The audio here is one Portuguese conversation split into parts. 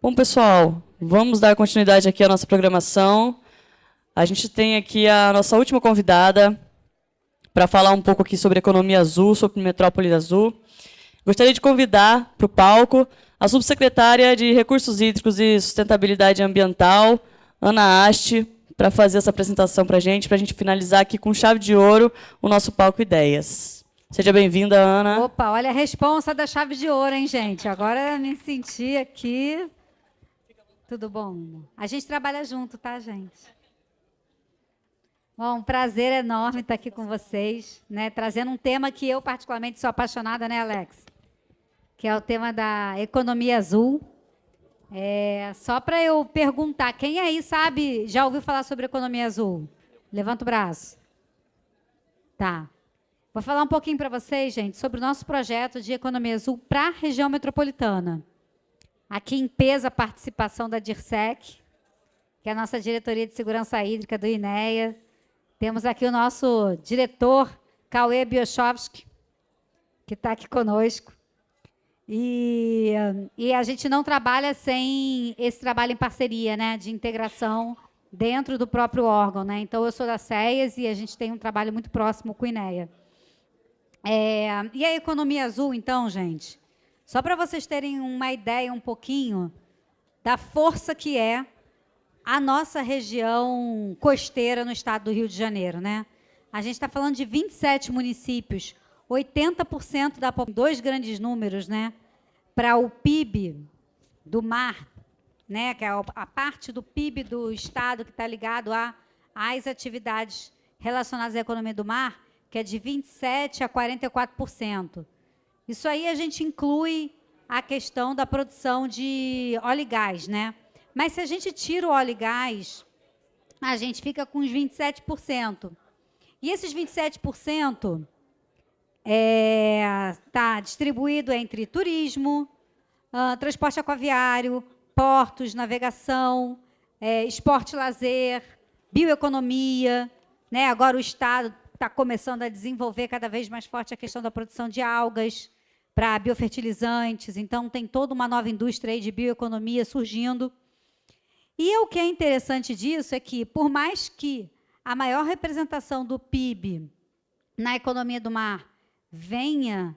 Bom, pessoal, vamos dar continuidade aqui à nossa programação. A gente tem aqui a nossa última convidada para falar um pouco aqui sobre economia azul, sobre Metrópole Azul. Gostaria de convidar para o palco a subsecretária de Recursos Hídricos e Sustentabilidade Ambiental, Ana Haste, para fazer essa apresentação para a gente finalizar aqui com chave de ouro o nosso palco Ideias. Seja bem-vinda, Ana. Opa, olha a responsa da chave de ouro, hein, gente? Agora me senti aqui. Tudo bom? A gente trabalha junto, tá, gente? Bom, um prazer enorme estar aqui com vocês, né? Trazendo um tema que eu particularmente sou apaixonada, né, Alex? Que é o tema da economia azul. Só para eu perguntar, quem aí sabe, já ouviu falar sobre economia azul? Levanta o braço. Tá. Vou falar um pouquinho para vocês, gente, sobre o nosso projeto de economia azul para a região metropolitana. Aqui em peso a participação da DIRSEC, que é a nossa diretoria de segurança hídrica do INEA. Temos aqui o nosso diretor, Cauê Biochovski, que está aqui conosco. E a gente não trabalha sem esse trabalho em parceria, né, de integração dentro do próprio órgão, né? Então, eu sou da SEAS e a gente tem um trabalho muito próximo com o INEA. E a economia azul, então, gente, só para vocês terem uma ideia um pouquinho da força que é a nossa região costeira no estado do Rio de Janeiro, né? A gente está falando de 27 municípios, 80% da população, dois grandes números, né? Para o PIB do mar, né? Que é a parte do PIB do estado que está ligado às atividades relacionadas à economia do mar, que é de 27% a 44%. Isso aí a gente inclui a questão da produção de óleo e gás, né? Mas se a gente tira o óleo e gás, a gente fica com os 27%. E esses 27% está distribuído entre turismo, transporte aquaviário, portos, navegação, esporte e lazer, bioeconomia, né? Agora o Estado está começando a desenvolver cada vez mais forte a questão da produção de algas para biofertilizantes. Então, tem toda uma nova indústria aí de bioeconomia surgindo. E o que é interessante disso é que, por mais que a maior representação do PIB na economia do mar venha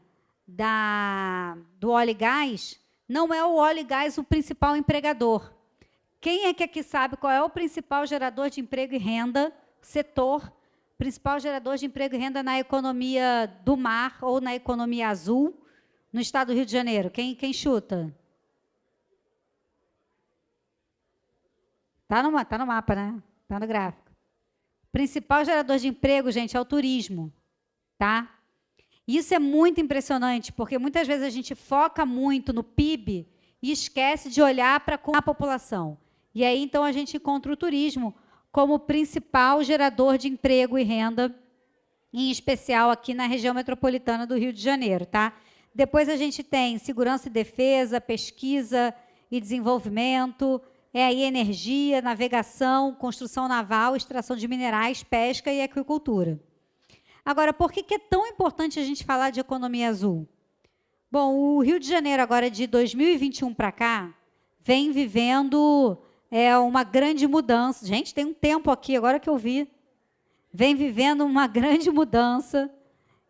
do óleo e gás, não é o óleo e gás o principal empregador. Quem é que aqui sabe qual é o principal gerador de emprego e renda, setor principal gerador de emprego e renda na economia do mar ou na economia azul no estado do Rio de Janeiro? Quem chuta? Tá no mapa, né? Tá no gráfico. Principal gerador de emprego, gente, é o turismo, tá? Isso é muito impressionante, porque muitas vezes a gente foca muito no PIB e esquece de olhar para a população. E aí, então, a gente encontra o turismo como principal gerador de emprego e renda, em especial aqui na região metropolitana do Rio de Janeiro, tá? Depois a gente tem segurança e defesa, pesquisa e desenvolvimento, aí energia, navegação, construção naval, extração de minerais, pesca e aquicultura. Agora, por que é tão importante a gente falar de economia azul? Bom, o Rio de Janeiro, agora de 2021 para cá, vem vivendo uma grande mudança. Gente, tem um tempo aqui, agora que eu vi. Vem vivendo uma grande mudança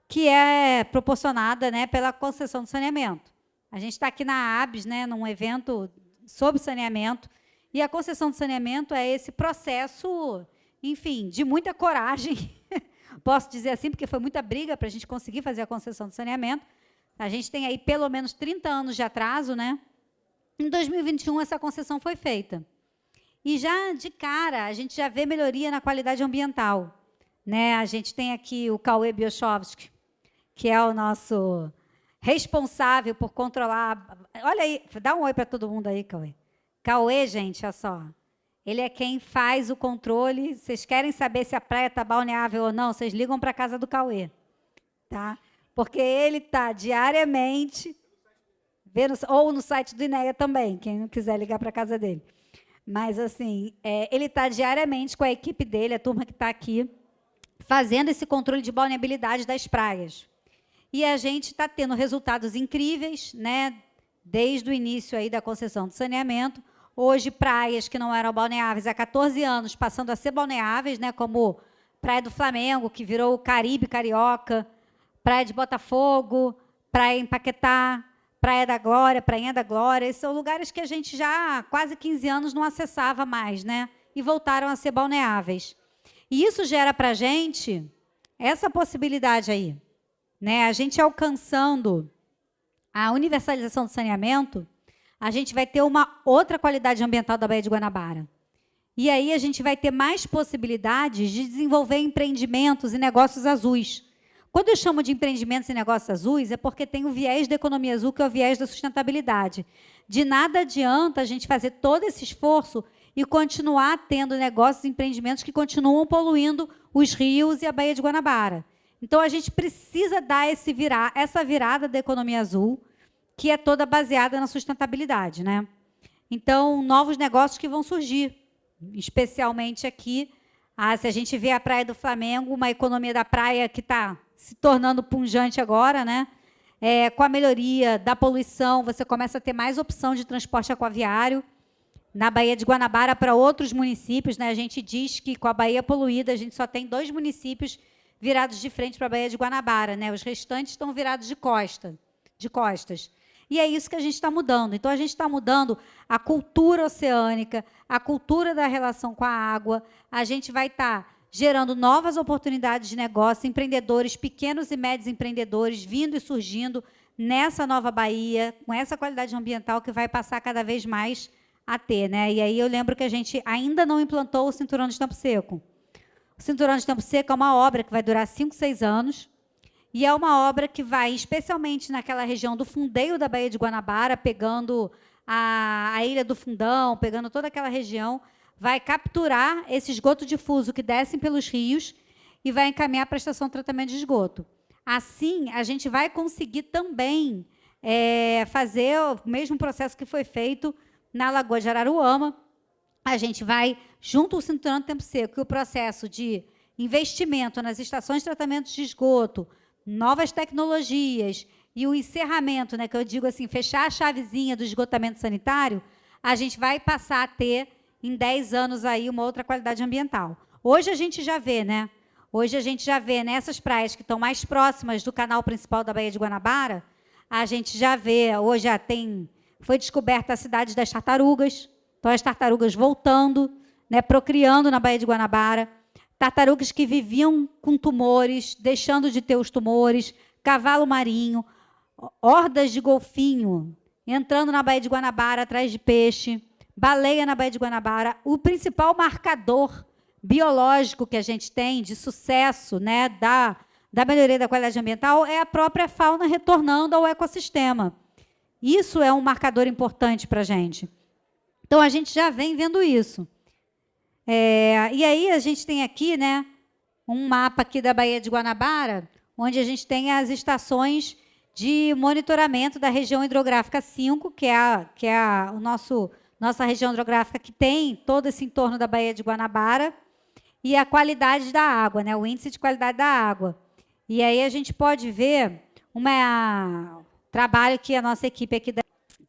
que é proporcionada, né, pela concessão do saneamento. A gente está aqui na ABS, né, num evento sobre saneamento, e a concessão do saneamento é esse processo, enfim, de muita coragem, posso dizer assim, porque foi muita briga para a gente conseguir fazer a concessão do saneamento. A gente tem aí pelo menos 30 anos de atraso, né? Em 2021, essa concessão foi feita. E já de cara, a gente já vê melhoria na qualidade ambiental, né? A gente tem aqui o Cauê Biochovski, que é o nosso responsável por controlar... Olha aí, dá um oi para todo mundo aí, Cauê. Cauê, gente, olha só, ele é quem faz o controle. Vocês querem saber se a praia está balneável ou não? Vocês ligam para a casa do Cauê, tá? Porque ele está diariamente... ou no site do INEA também, quem não quiser ligar para a casa dele. Mas, assim, ele está diariamente com a equipe dele, a turma que está aqui, fazendo esse controle de balneabilidade das praias. E a gente está tendo resultados incríveis, né? desde o início aí da concessão de saneamento. Hoje, praias que não eram balneáveis há 14 anos, passando a ser balneáveis, né, como Praia do Flamengo, que virou o Caribe Carioca, Praia de Botafogo, Praia em Paquetá, Praia da Glória, Prainha da Glória. Esses são lugares que a gente já há quase 15 anos não acessava mais, né, e voltaram a ser balneáveis. E isso gera para a gente essa possibilidade aí, né, a gente alcançando a universalização do saneamento, a gente vai ter uma outra qualidade ambiental da Baía de Guanabara. E aí a gente vai ter mais possibilidades de desenvolver empreendimentos e negócios azuis. Quando eu chamo de empreendimentos e negócios azuis, é porque tem o viés da economia azul, que é o viés da sustentabilidade. De nada adianta a gente fazer todo esse esforço e continuar tendo negócios e empreendimentos que continuam poluindo os rios e a Baía de Guanabara. Então, a gente precisa dar essa virada da economia azul, que é toda baseada na sustentabilidade, né? Então, novos negócios que vão surgir, especialmente aqui. Se a gente vê a Praia do Flamengo, uma economia da praia que está se tornando pungente agora, né? Com a melhoria da poluição, você começa a ter mais opção de transporte aquaviário. Na Baía de Guanabara, para outros municípios, né? A gente diz que, com a Baía poluída, a gente só tem 2 municípios virados de frente para a Baía de Guanabara, né? Os restantes estão virados de costas. E é isso que a gente está mudando. Então, a gente está mudando a cultura oceânica, a cultura da relação com a água. A gente vai estar gerando novas oportunidades de negócio, empreendedores, pequenos e médios empreendedores, vindo e surgindo nessa nova Baía, com essa qualidade ambiental que vai passar cada vez mais a ter, né? E aí eu lembro que a gente ainda não implantou o Cinturão de Tempo Seco. O Cinturão de Tempo Seco é uma obra que vai durar 5, 6 anos, e é uma obra que vai, especialmente naquela região do fundeio da Baía de Guanabara, pegando a Ilha do Fundão, pegando toda aquela região, vai capturar esse esgoto difuso que desce pelos rios e vai encaminhar para a estação de tratamento de esgoto. Assim, a gente vai conseguir também fazer o mesmo processo que foi feito na Lagoa de Araruama. A gente vai, junto ao Cinturão de Tempo Seco, e o processo de investimento nas estações de tratamento de esgoto, novas tecnologias e o encerramento, né, que eu digo assim, fechar a chavezinha do esgotamento sanitário, a gente vai passar a ter, em 10 anos, aí, uma outra qualidade ambiental. Hoje a gente já vê, né? Hoje a gente já vê nessas praias que estão mais próximas do canal principal da Baía de Guanabara, a gente já vê, hoje foi descoberta a cidade das tartarugas, então as tartarugas voltando, né, procriando na Baía de Guanabara, tartarugas que viviam com tumores, deixando de ter os tumores, cavalo marinho, hordas de golfinho entrando na Baía de Guanabara atrás de peixe, baleia na Baía de Guanabara. O principal marcador biológico que a gente tem de sucesso, né, da melhoria da qualidade ambiental é a própria fauna retornando ao ecossistema. Isso é um marcador importante para a gente. Então, a gente já vem vendo isso. E aí a gente tem aqui, né, um mapa aqui da Baía de Guanabara, onde a gente tem as estações de monitoramento da região hidrográfica 5, que é nossa região hidrográfica que tem todo esse entorno da Baía de Guanabara, e a qualidade da água, né, o índice de qualidade da água. E aí a gente pode ver um trabalho que a nossa equipe aqui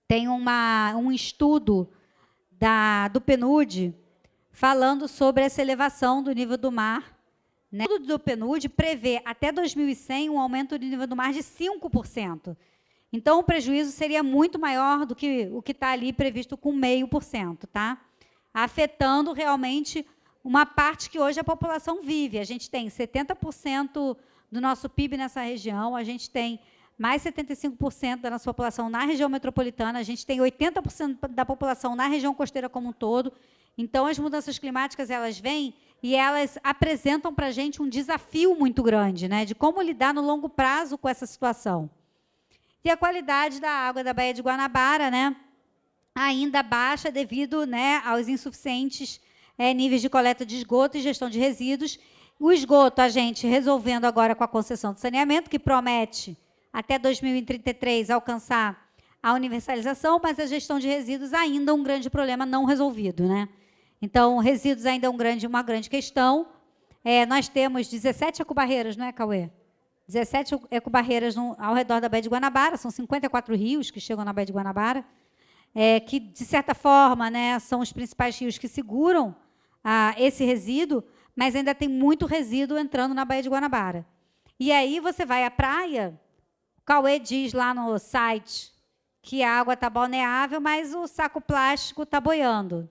tem um estudo do PNUD, falando sobre essa elevação do nível do mar. O estudo do PNUD prevê, até 2100, um aumento do nível do mar de 5%. Então, o prejuízo seria muito maior do que o que está ali previsto com 0,5%, tá? Afetando realmente uma parte que hoje a população vive. A gente tem 70% do nosso PIB nessa região, a gente tem mais 75% da nossa população na região metropolitana, a gente tem 80% da população na região costeira como um todo. Então, as mudanças climáticas, elas vêm e elas apresentam para a gente um desafio muito grande, né, de como lidar no longo prazo com essa situação. E a qualidade da água da Baía de Guanabara, né, ainda baixa devido, né, aos insuficientes níveis de coleta de esgoto e gestão de resíduos. O esgoto, a gente resolvendo agora com a concessão de saneamento, que promete, até 2033, alcançar a universalização, mas a gestão de resíduos ainda é um grande problema não resolvido, né? Então, resíduos ainda é uma grande questão. Nós temos 17 ecobarreiras, não é, Cauê? 17 ecobarreiras ao redor da Baía de Guanabara, são 54 rios que chegam na Baía de Guanabara, que, de certa forma, né, são os principais rios que seguram esse resíduo, mas ainda tem muito resíduo entrando na Baía de Guanabara. E aí você vai à praia, o Cauê diz lá no site que a água está balneável, mas o saco plástico está boiando.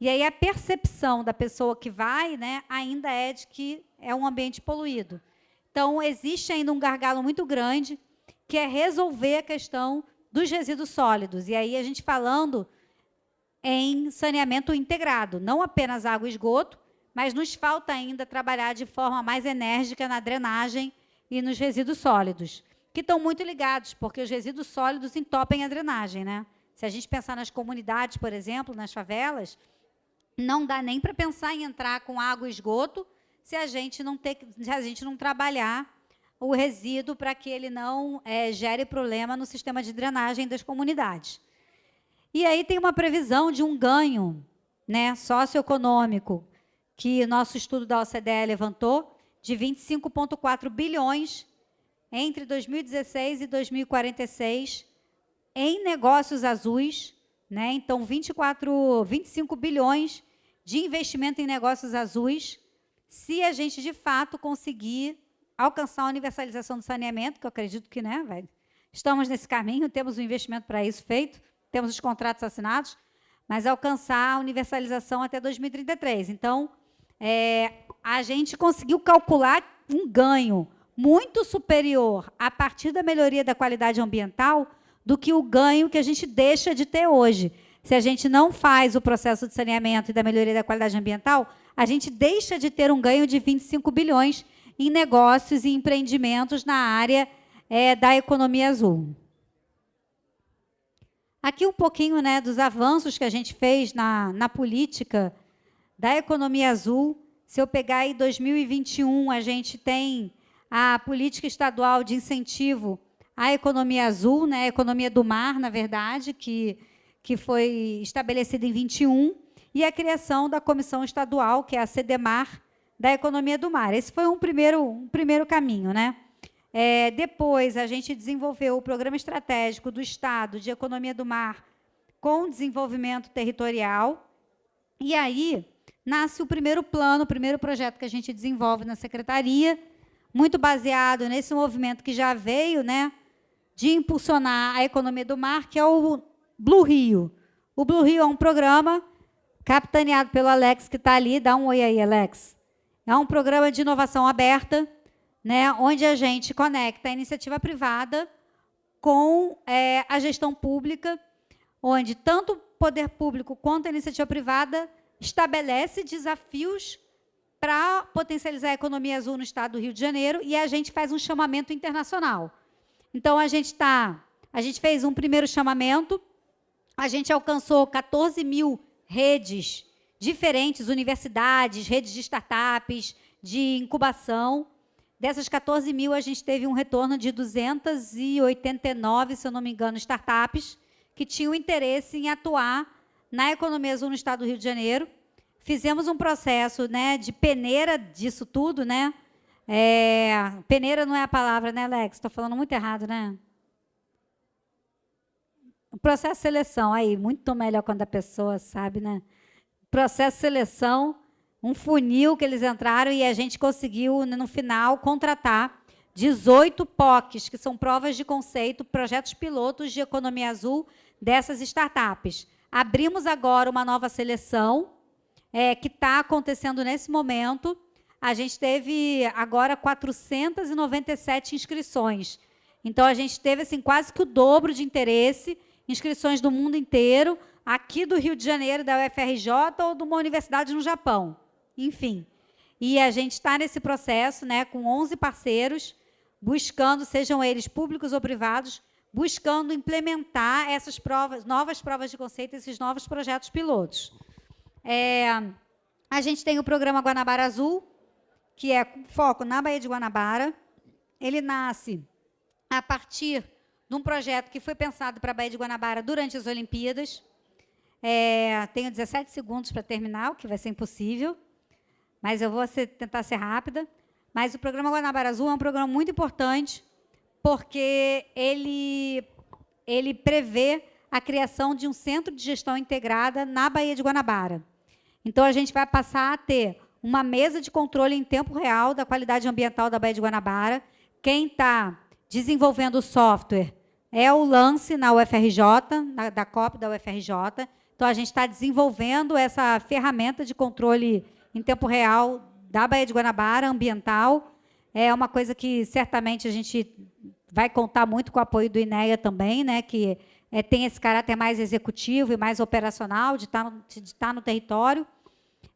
E aí a percepção da pessoa que vai, né, ainda é de que é um ambiente poluído. Então, existe ainda um gargalo muito grande, que é resolver a questão dos resíduos sólidos. E aí a gente falando em saneamento integrado, não apenas água e esgoto, mas nos falta ainda trabalhar de forma mais enérgica na drenagem e nos resíduos sólidos, que estão muito ligados, porque os resíduos sólidos entopem a drenagem, né? Se a gente pensar nas comunidades, por exemplo, nas favelas, não dá nem para pensar em entrar com água e esgoto se a gente não trabalhar o resíduo para que ele não gere problema no sistema de drenagem das comunidades. E aí tem uma previsão de um ganho, né, socioeconômico, que nosso estudo da OCDE levantou, de 25,4 bilhões entre 2016 e 2046 em negócios azuis, né? Então, 25 bilhões de investimento em negócios azuis, se a gente, de fato, conseguir alcançar a universalização do saneamento, que eu acredito que, né, estamos nesse caminho, temos um investimento para isso feito, temos os contratos assinados, mas alcançar a universalização até 2033. Então, a gente conseguiu calcular um ganho muito superior a partir da melhoria da qualidade ambiental do que o ganho que a gente deixa de ter hoje. Se a gente não faz o processo de saneamento e da melhoria da qualidade ambiental, a gente deixa de ter um ganho de 25 bilhões em negócios e empreendimentos na área da economia azul. Aqui um pouquinho, né, dos avanços que a gente fez na política da economia azul. Se eu pegar aí 2021, a gente tem a política estadual de incentivo à economia azul, né, a economia do mar, na verdade, que foi estabelecida em 21, e a criação da comissão estadual, que é a CEDEMAR, da economia do mar. Esse foi um primeiro caminho, né? Depois, a gente desenvolveu o Programa Estratégico do Estado de Economia do Mar com desenvolvimento territorial, e aí nasce o primeiro plano, o primeiro projeto que a gente desenvolve na Secretaria, muito baseado nesse movimento que já veio, né, de impulsionar a economia do mar, que é o Blue Rio. O Blue Rio é um programa capitaneado pelo Alex, que está ali. Dá um oi aí, Alex. É um programa de inovação aberta, né, onde a gente conecta a iniciativa privada com a gestão pública, onde tanto o poder público quanto a iniciativa privada estabelece desafios para potencializar a economia azul no estado do Rio de Janeiro, e a gente faz um chamamento internacional. Então, a gente fez um primeiro chamamento, a gente alcançou 14 mil redes diferentes, universidades, redes de startups, de incubação. Dessas 14 mil, a gente teve um retorno de 289, se eu não me engano, startups, que tinham interesse em atuar na economia azul no estado do Rio de Janeiro. Fizemos um processo, né, de peneira disso tudo, né? Peneira não é a palavra, né, Alex? Estou falando muito errado, né? O processo de seleção, aí, muito melhor quando a pessoa sabe, né? Processo de seleção, um funil que eles entraram, e a gente conseguiu, no final, contratar 18 POCs, que são provas de conceito, projetos pilotos de economia azul dessas startups. Abrimos agora uma nova seleção, que está acontecendo nesse momento. A gente teve agora 497 inscrições. Então, a gente teve assim, quase que o dobro de interesse, inscrições do mundo inteiro, aqui do Rio de Janeiro, da UFRJ, ou de uma universidade no Japão. Enfim. E a gente está nesse processo, né, com 11 parceiros, buscando, sejam eles públicos ou privados, buscando implementar essas provas, novas provas de conceito, esses novos projetos pilotos. A gente tem o programa Guanabara Azul, que é foco na Baía de Guanabara. Ele nasce a partir de um projeto que foi pensado para a Baía de Guanabara durante as Olimpíadas. Tenho 17 segundos para terminar, o que vai ser impossível, mas eu vou tentar ser rápida. mas o Programa Guanabara Azul é um programa muito importante, porque ele prevê a criação de um centro de gestão integrada na Baía de Guanabara. Então, a gente vai passar a ter uma mesa de controle em tempo real da qualidade ambiental da Baía de Guanabara. Quem está desenvolvendo o software é o Lance, na UFRJ, da COP da UFRJ. Então, a gente está desenvolvendo essa ferramenta de controle em tempo real da Baía de Guanabara, ambiental. É uma coisa que, certamente, a gente vai contar muito com o apoio do INEA também, né, que tem esse caráter mais executivo e mais operacional, de estar no território.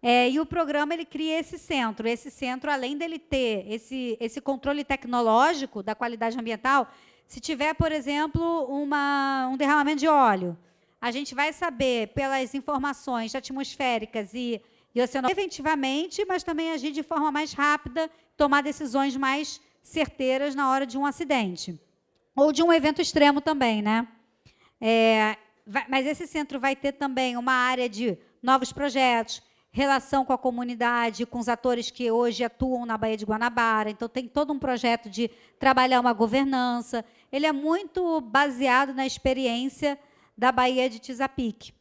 E o programa ele cria esse centro. Esse centro, além dele ter esse controle tecnológico da qualidade ambiental, se tiver, por exemplo, um derramamento de óleo, a gente vai saber, pelas informações atmosféricas e oceanográficas, preventivamente, mas também agir de forma mais rápida, tomar decisões mais certeiras na hora de um acidente. Ou de um evento extremo também, né? Mas esse centro vai ter também uma área de novos projetos, relação com a comunidade, com os atores que hoje atuam na Baía de Guanabara. Então, tem todo um projeto de trabalhar uma governança. Ele é muito baseado na experiência da Baía de Tizapique,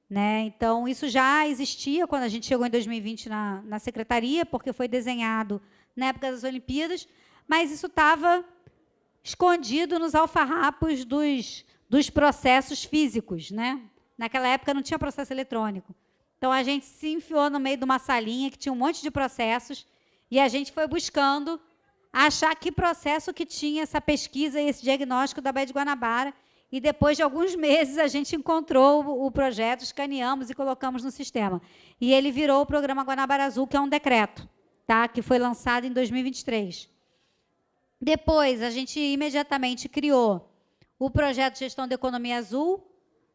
né? Então, isso já existia quando a gente chegou em 2020 na secretaria, porque foi desenhado na época das Olimpíadas, mas isso estava escondido nos alfarrapos dos processos físicos, né? Naquela época não tinha processo eletrônico. Então, a gente se enfiou no meio de uma salinha que tinha um monte de processos e a gente foi buscando achar que processo que tinha essa pesquisa e esse diagnóstico da Baía de Guanabara. E, depois de alguns meses, a gente encontrou o projeto, escaneamos e colocamos no sistema. E ele virou o Programa Guanabara Azul, que é um decreto, tá? Que foi lançado em 2023. Depois, a gente imediatamente criou o projeto de gestão da economia azul,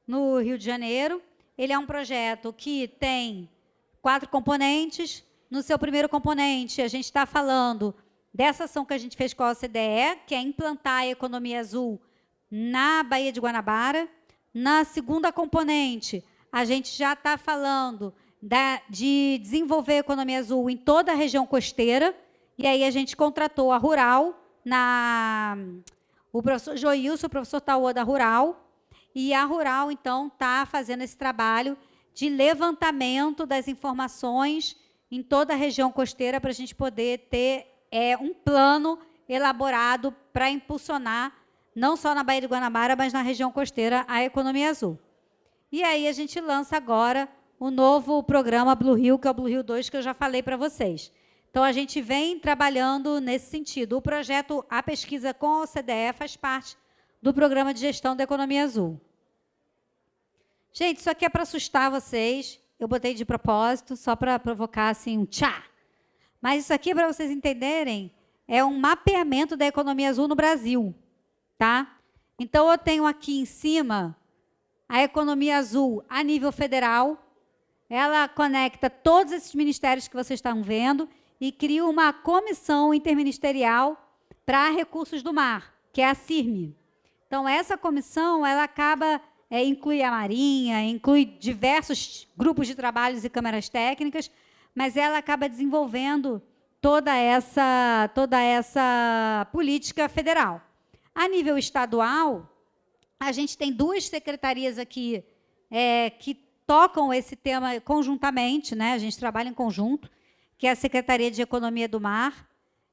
no Rio de Janeiro. Ele é um projeto que tem 4 componentes. No seu primeiro componente, a gente está falando dessa ação que a gente fez com a OCDE, que é implantar a economia azul na Baía de Guanabara. Na segunda componente, a gente já está falando de desenvolver a economia azul em toda a região costeira, e aí a gente contratou a Rural, o professor Joilson, o professor Tauã da Rural, e a Rural, então, está fazendo esse trabalho de levantamento das informações em toda a região costeira para a gente poder ter um plano elaborado para impulsionar, não só na Baía de Guanabara, mas na região costeira, a economia azul. E aí a gente lança agora o novo programa Blue Rio, que é o Blue Rio 2, que eu já falei para vocês. Então, a gente vem trabalhando nesse sentido. O projeto, a pesquisa com a OCDE, faz parte do Programa de Gestão da Economia Azul. Gente, isso aqui é para assustar vocês. Eu botei de propósito, só para provocar assim, um tchá. Mas isso aqui, para vocês entenderem, é um mapeamento da economia azul no Brasil. Tá? Então, eu tenho aqui em cima a economia azul a nível federal. Ela conecta todos esses ministérios que vocês estão vendo e cria uma comissão interministerial para recursos do mar, que é a CIRME. Então, essa comissão ela acaba, inclui a Marinha, inclui diversos grupos de trabalhos e câmaras técnicas, mas ela acaba desenvolvendo toda essa política federal. A nível estadual, a gente tem 2 secretarias aqui que tocam esse tema conjuntamente, né? A gente trabalha em conjunto, que é a Secretaria de Economia do Mar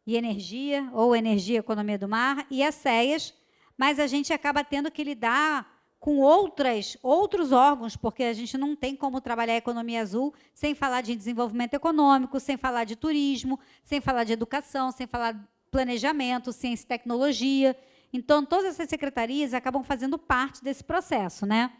e Energia, ou Energia e Economia do Mar, e a SEAS, mas a gente acaba tendo que lidar com outros órgãos, porque a gente não tem como trabalhar a economia azul sem falar de desenvolvimento econômico, sem falar de turismo, sem falar de educação, sem falar de planejamento, ciência e tecnologia. Então, todas essas secretarias acabam fazendo parte desse processo, né?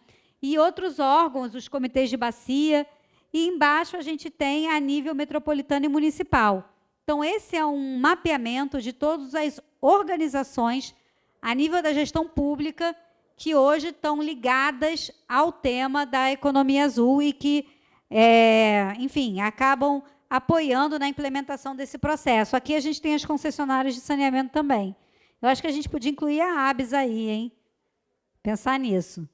E outros órgãos, os comitês de bacia, e embaixo a gente tem a nível metropolitano e municipal. Então, esse é um mapeamento de todas as organizações a nível da gestão pública que hoje estão ligadas ao tema da economia azul e que, enfim, acabam apoiando na implementação desse processo. Aqui a gente tem as concessionárias de saneamento também. Eu acho que a gente podia incluir a ABS aí, hein? Pensar nisso.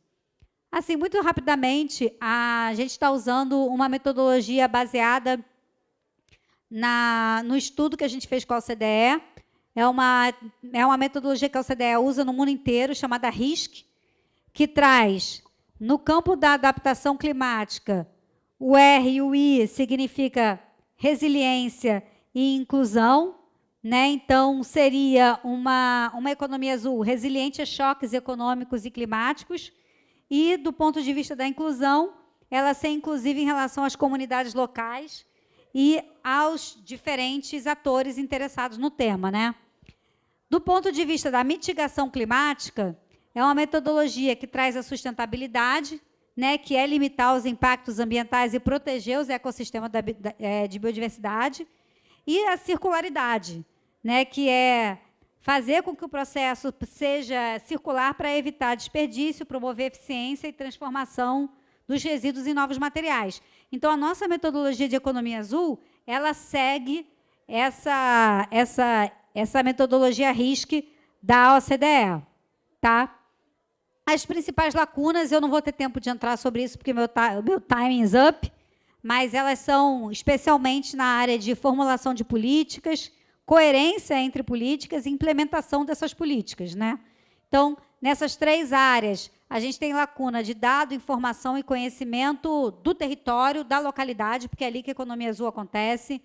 Assim, muito rapidamente, a gente está usando uma metodologia baseada no estudo que a gente fez com a OCDE. É uma metodologia que a OCDE usa no mundo inteiro, chamada RISC, que traz, no campo da adaptação climática, o R e o I significa resiliência e inclusão, né? Então, seria uma economia azul resiliente a choques econômicos e climáticos, e, do ponto de vista da inclusão, ela ser inclusiva em relação às comunidades locais e aos diferentes atores interessados no tema, né? Do ponto de vista da mitigação climática, é uma metodologia que traz a sustentabilidade, né, que é limitar os impactos ambientais e proteger os ecossistemas de biodiversidade, e a circularidade, né, que é fazer com que o processo seja circular para evitar desperdício, promover eficiência e transformação dos resíduos em novos materiais. Então, a nossa metodologia de economia azul, ela segue essa metodologia RISC da OCDE. Tá? As principais lacunas, eu não vou ter tempo de entrar sobre isso, porque meu timing is up, mas elas são especialmente na área de formulação de políticas, coerência entre políticas e implementação dessas políticas, né? Então, nessas 3 áreas, a gente tem lacuna de dado, informação e conhecimento do território, da localidade, porque é ali que a economia azul acontece,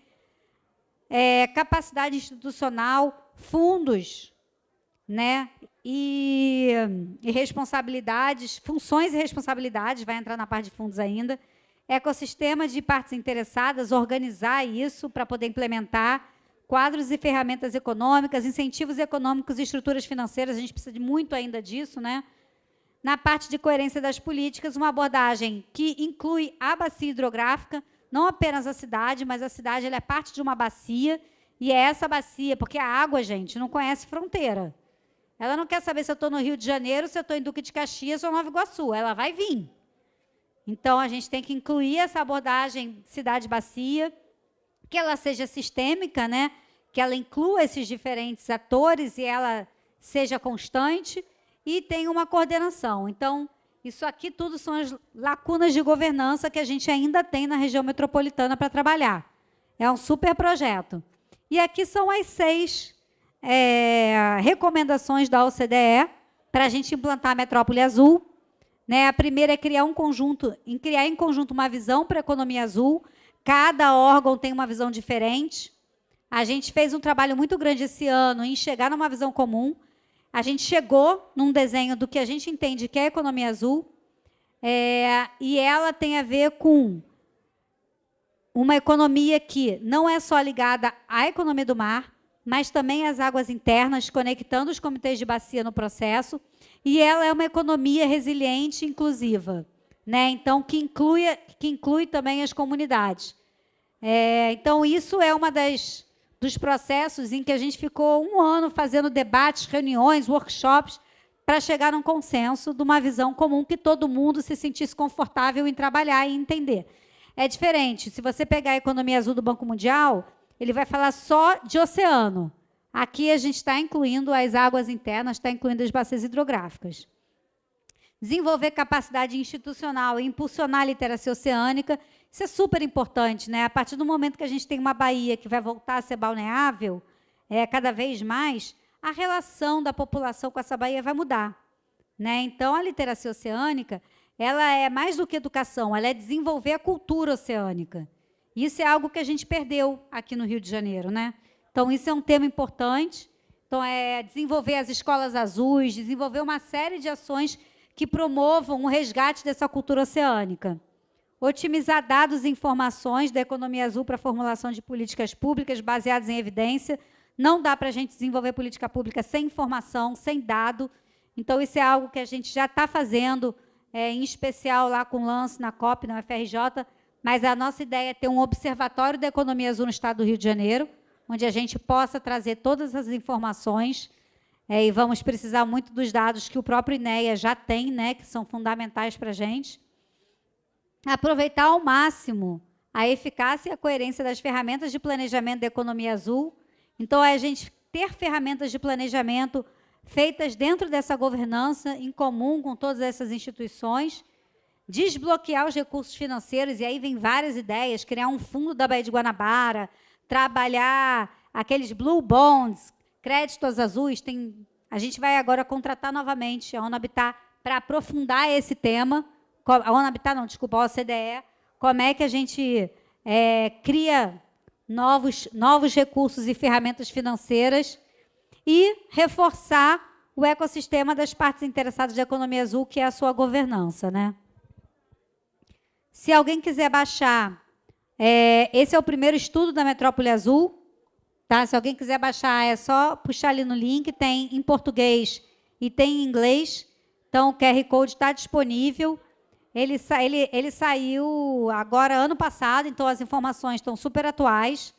capacidade institucional, fundos, né? E responsabilidades, funções e responsabilidades, vai entrar na parte de fundos ainda, ecossistema de partes interessadas, organizar isso para poder implementar, quadros e ferramentas econômicas, incentivos econômicos e estruturas financeiras, a gente precisa de muito ainda disso, né? Na parte de coerência das políticas, uma abordagem que inclui a bacia hidrográfica, não apenas a cidade, mas a cidade ela é parte de uma bacia, e é essa bacia, porque a água, gente, não conhece fronteira. Ela não quer saber se eu estou no Rio de Janeiro, se eu estou em Duque de Caxias ou Nova Iguaçu, ela vai vir. Então, a gente tem que incluir essa abordagem cidade-bacia, que ela seja sistêmica, né? Que ela inclua esses diferentes atores e ela seja constante e tenha uma coordenação. Então, isso aqui tudo são as lacunas de governança que a gente ainda tem na região metropolitana para trabalhar. É um super projeto. E aqui são as 6 recomendações da OCDE para a gente implantar a metrópole azul. Né? A primeira é criar em conjunto uma visão para a economia azul. Cada órgão tem uma visão diferente. A gente fez um trabalho muito grande esse ano em chegar numa visão comum. A gente chegou num desenho do que a gente entende que é a economia azul, e ela tem a ver com uma economia que não é só ligada à economia do mar, mas também às águas internas, conectando os comitês de bacia no processo, e ela é uma economia resiliente e inclusiva, né? Então, que inclui também as comunidades. Então, isso é uma dos processos em que a gente ficou 1 ano fazendo debates, reuniões, workshops, para chegar num consenso de uma visão comum que todo mundo se sentisse confortável em trabalhar e entender. É diferente. Se você pegar a economia azul do Banco Mundial, ele vai falar só de oceano. Aqui a gente está incluindo as águas internas, está incluindo as bacias hidrográficas. Desenvolver capacidade institucional e impulsionar a literacia oceânica. Isso é super importante, né? A partir do momento que a gente tem uma baía que vai voltar a ser balneável, cada vez mais, a relação da população com essa baía vai mudar, né? Então, a literacia oceânica, ela é mais do que educação, ela é desenvolver a cultura oceânica. Isso é algo que a gente perdeu aqui no Rio de Janeiro, né? Então, isso é um tema importante. Então, é desenvolver as escolas azuis, desenvolver uma série de ações que promovam o resgate dessa cultura oceânica. Otimizar dados e informações da economia azul para a formulação de políticas públicas baseadas em evidência. Não dá para a gente desenvolver política pública sem informação, sem dado. Então, isso é algo que a gente já está fazendo, em especial lá com o Lance, na COP, na UFRJ, mas a nossa ideia é ter um observatório da economia azul no estado do Rio de Janeiro, onde a gente possa trazer todas as informações, e vamos precisar muito dos dados que o próprio INEA já tem, né, que são fundamentais para a gente. Aproveitar ao máximo a eficácia e a coerência das ferramentas de planejamento da economia azul. Então, é a gente ter ferramentas de planejamento feitas dentro dessa governança, em comum com todas essas instituições, desbloquear os recursos financeiros, e aí vem várias ideias, criar um fundo da Baía de Guanabara, trabalhar aqueles blue bonds, créditos azuis. A gente vai agora contratar novamente a ONU Habitat para aprofundar esse tema. A ONU Habitat, não, desculpa, a OCDE. Como é que a gente cria novos recursos e ferramentas financeiras e reforçar o ecossistema das partes interessadas da economia azul, que é a sua governança, né? Se alguém quiser baixar, esse é o primeiro estudo da Metrópole Azul, tá? Se alguém quiser baixar, é só puxar ali no link, tem em português e tem em inglês. Então, o QR Code está disponível. Ele saiu agora, ano passado, então as informações estão super atuais.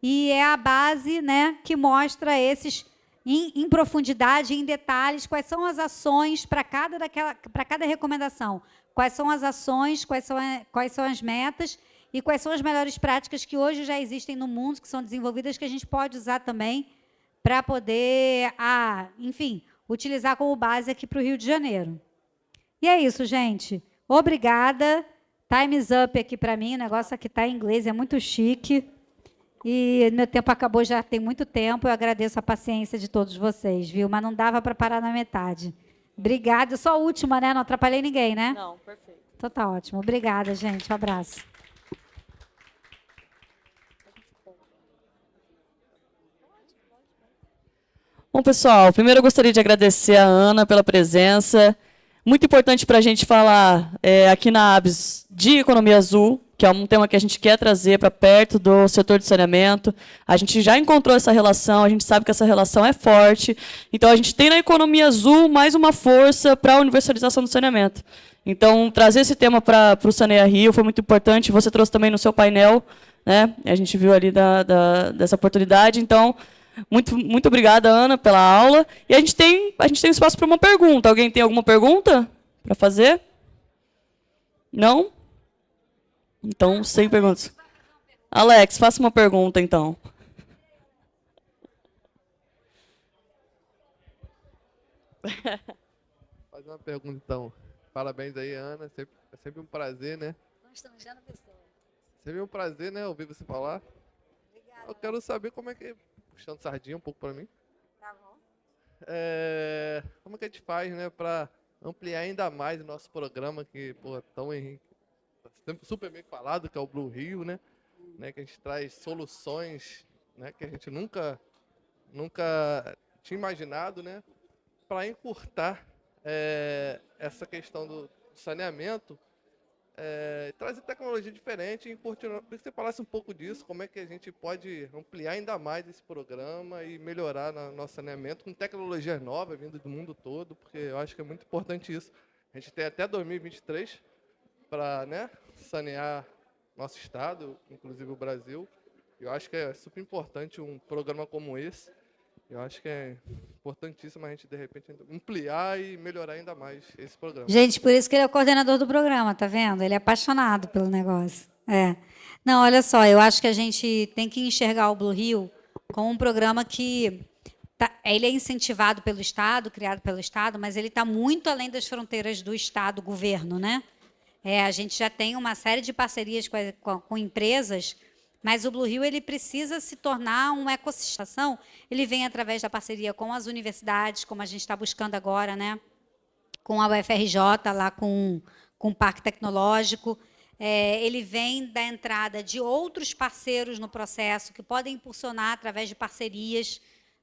E é a base, né, que mostra esses, em profundidade, em detalhes, quais são as ações para cada recomendação. Quais são as ações, quais são as metas e quais são as melhores práticas que hoje já existem no mundo, que são desenvolvidas, que a gente pode usar também para poder, enfim, utilizar como base aqui para o Rio de Janeiro. E é isso, gente. Obrigada. Time's up aqui para mim. O negócio aqui está em inglês, é muito chique. E meu tempo acabou já tem muito tempo. Eu agradeço a paciência de todos vocês, viu? Mas não dava para parar na metade. Obrigada. Eu sou a última, né? Não atrapalhei ninguém, né? Não, perfeito. Então tá ótimo. Obrigada, gente. Um abraço. Bom, pessoal, primeiro eu gostaria de agradecer a Ana pela presença. Muito importante para a gente falar aqui na ABS de economia azul, que é um tema que a gente quer trazer para perto do setor de saneamento. A gente já encontrou essa relação, a gente sabe que essa relação é forte. Então, a gente tem na economia azul mais uma força para a universalização do saneamento. Então, trazer esse tema para o Saneia Rio foi muito importante. Você trouxe também no seu painel, né? A gente viu ali dessa oportunidade. Então, muito obrigada, Ana, pela aula. E a gente tem espaço para uma pergunta. Alguém tem alguma pergunta para fazer? Não? Então, sem perguntas. Alex, faça uma pergunta, então. Fazer uma pergunta, então. Parabéns aí, Ana. É sempre um prazer, né? Sempre um prazer, né, ouvir você falar. Obrigada. Eu quero saber como é que... Puxando sardinha um pouco para mim. Tá bom. Como é que a gente faz, né, para ampliar ainda mais o nosso programa, que, pô, tão super bem falado, que é o Blue Rio, né? Que a gente traz soluções, né, que a gente nunca tinha imaginado, né, para encurtar essa questão do saneamento, trazer tecnologia diferente. E queria que você falasse um pouco disso, como é que a gente pode ampliar ainda mais esse programa e melhorar no nosso saneamento com tecnologias novas vindo do mundo todo, porque eu acho que é muito importante isso. A gente tem até 2023 para, né, sanear nosso estado, inclusive o Brasil. Eu acho que é super importante um programa como esse. Eu acho que é importantíssimo a gente, de repente, ampliar e melhorar ainda mais esse programa. Gente, por isso que ele é o coordenador do programa, tá vendo? Ele é apaixonado pelo negócio. Não, olha só, eu acho que a gente tem que enxergar o Blue Rio como um programa que ele é incentivado pelo Estado, criado pelo Estado, mas ele está muito além das fronteiras do Estado, governo, né? A gente já tem uma série de parcerias com empresas, mas o Blue Rio ele precisa se tornar um ecossistema. Ele vem através da parceria com as universidades, como a gente está buscando agora, né? Com a UFRJ, lá com o Parque Tecnológico. Ele vem da entrada de outros parceiros no processo, que podem impulsionar através de parcerias,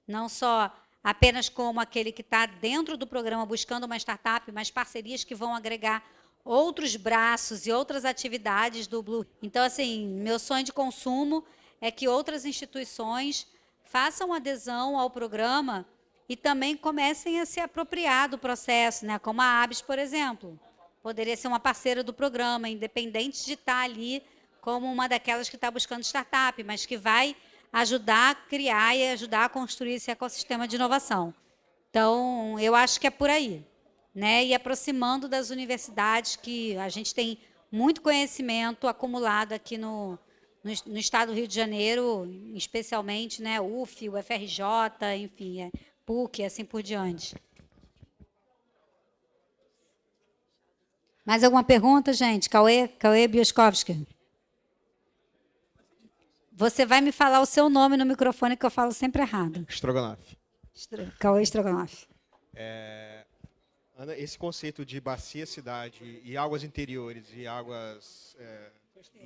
não só apenas como aquele que está dentro do programa buscando uma startup, mas parcerias que vão agregar outros braços e outras atividades do Blue. Então, assim, meu sonho de consumo é que outras instituições façam adesão ao programa e também comecem a se apropriar do processo, né? Como a ABS, por exemplo. Poderia ser uma parceira do programa, independente de estar ali como uma daquelas que está buscando startup, mas que vai ajudar a criar e ajudar a construir esse ecossistema de inovação. Então, eu acho que é por aí, né? E aproximando das universidades, que a gente tem muito conhecimento acumulado aqui no estado do Rio de Janeiro, especialmente, né? UF, UFRJ, enfim, PUC, assim por diante. Mais alguma pergunta, gente? Cauê Bioskovski. Você vai me falar o seu nome no microfone, que eu falo sempre errado. Estrogonofe. Cauê Strogonoff. Ana, esse conceito de bacia cidade e águas interiores e águas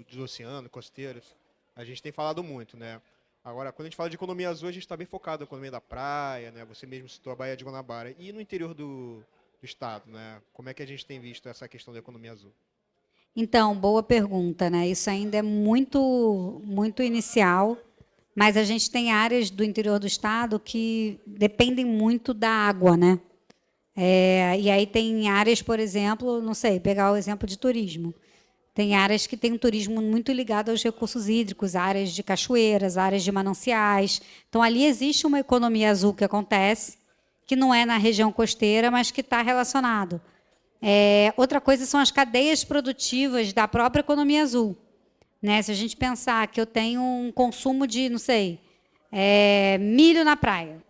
dos oceanos, costeiros, a gente tem falado muito, né? Agora, quando a gente fala de economia azul, a gente está bem focado na economia da praia, né? Você mesmo citou a Baía de Guanabara. E no interior do estado, né? Como é que a gente tem visto essa questão da economia azul? Então, boa pergunta, né? Isso ainda é muito, muito inicial, mas a gente tem áreas do interior do estado que dependem muito da água, né? E aí tem áreas, por exemplo, não sei, pegar o exemplo de turismo. Tem áreas que têm um turismo muito ligado aos recursos hídricos, áreas de cachoeiras, áreas de mananciais. Então, ali existe uma economia azul que acontece, que não é na região costeira, mas que está relacionado. Outra coisa são as cadeias produtivas da própria economia azul. Né? Se a gente pensar que eu tenho um consumo de, não sei, milho na praia.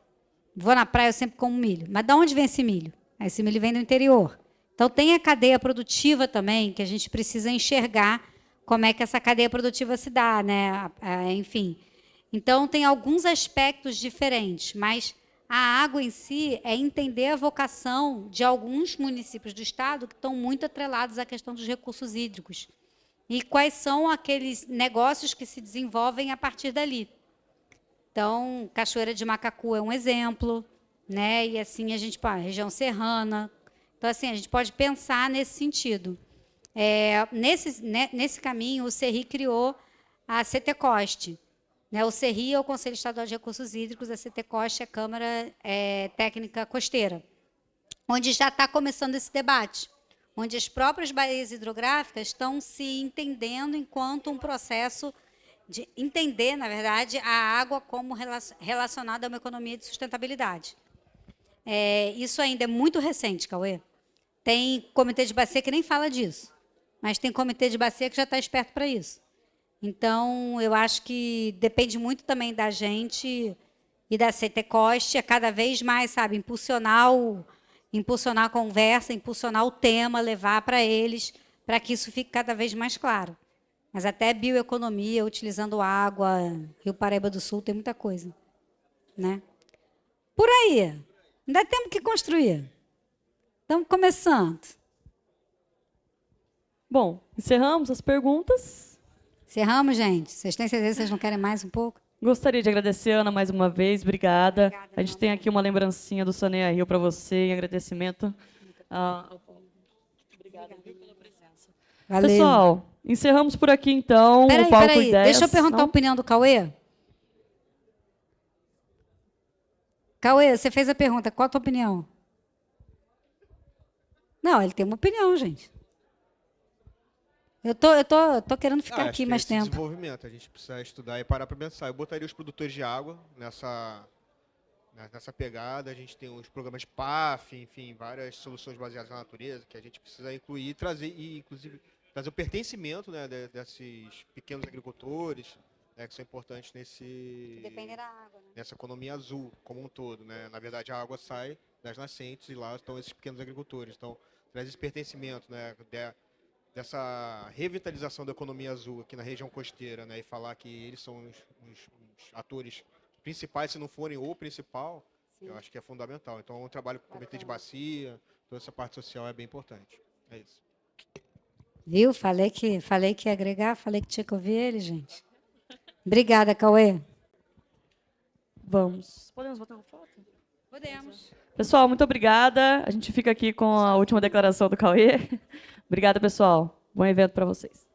Vou na praia, eu sempre como milho. Mas de onde vem esse milho? Esse milho vem do interior. Então, tem a cadeia produtiva também, que a gente precisa enxergar como é que essa cadeia produtiva se dá, né? Enfim. Então, tem alguns aspectos diferentes, mas a água em si é entender a vocação de alguns municípios do estado que estão muito atrelados à questão dos recursos hídricos. E quais são aqueles negócios que se desenvolvem a partir dali. Então, Cachoeira de Macacu é um exemplo, né? E assim a gente, região serrana. Então, assim, a gente pode pensar nesse sentido. Nesse caminho, o CERRI criou a CETECOST. Né? O CERRI é o Conselho Estadual de Recursos Hídricos, a CETECOST é a Câmara Técnica Costeira, onde já está começando esse debate, onde as próprias baías hidrográficas estão se entendendo enquanto um processo de entender, na verdade, a água como relacionada a uma economia de sustentabilidade. Isso ainda é muito recente, Cauê. Tem comitê de bacia que nem fala disso, mas tem comitê de bacia que já está esperto para isso. Então, eu acho que depende muito também da gente e da CETECOST, cada vez mais, sabe, impulsionar a conversa, impulsionar o tema, levar para eles, para que isso fique cada vez mais claro. Mas até bioeconomia, utilizando água, Rio Paraíba do Sul, tem muita coisa. Né? Por aí, ainda temos que construir. Estamos começando. Bom, encerramos as perguntas. Encerramos, gente? Vocês têm certeza que vocês não querem mais um pouco? Gostaria de agradecer, Ana, mais uma vez. Obrigada. Obrigada, A gente tem aqui uma lembrancinha do Saneia Rio para você, em agradecimento. Obrigada pela presença. Valeu. Pessoal, encerramos por aqui, então, o Palco Peraí. Ideias. Deixa eu perguntar a Não? opinião do Cauê. Cauê, você fez a pergunta, qual a tua opinião? Não, ele tem uma opinião, gente. Eu tô querendo ficar Acho aqui que mais esse tempo. desenvolvimento, a gente precisa estudar e parar para pensar. Eu botaria os produtores de água nessa pegada. A gente tem os programas PAF, enfim, várias soluções baseadas na natureza que a gente precisa incluir e trazer, e inclusive trazer o pertencimento, né, desses pequenos agricultores, né, que são importantes Depende da água, né? nessa economia azul como um todo, né? Na verdade, a água sai das nascentes e lá estão esses pequenos agricultores. Então, traz esse pertencimento, né, dessa revitalização da economia azul aqui na região costeira, né, e falar que eles são os atores principais, se não forem o principal, Sim. eu acho que é fundamental. Então, o trabalho com o comitê de bacia, toda essa parte social é bem importante. É isso. Viu? Falei que ia agregar, falei que tinha que ouvir ele, gente. Obrigada, Cauê. Vamos. Podemos botar uma foto? Podemos. Pessoal, muito obrigada. A gente fica aqui com a última declaração do Cauê. Obrigada, pessoal. Bom evento para vocês.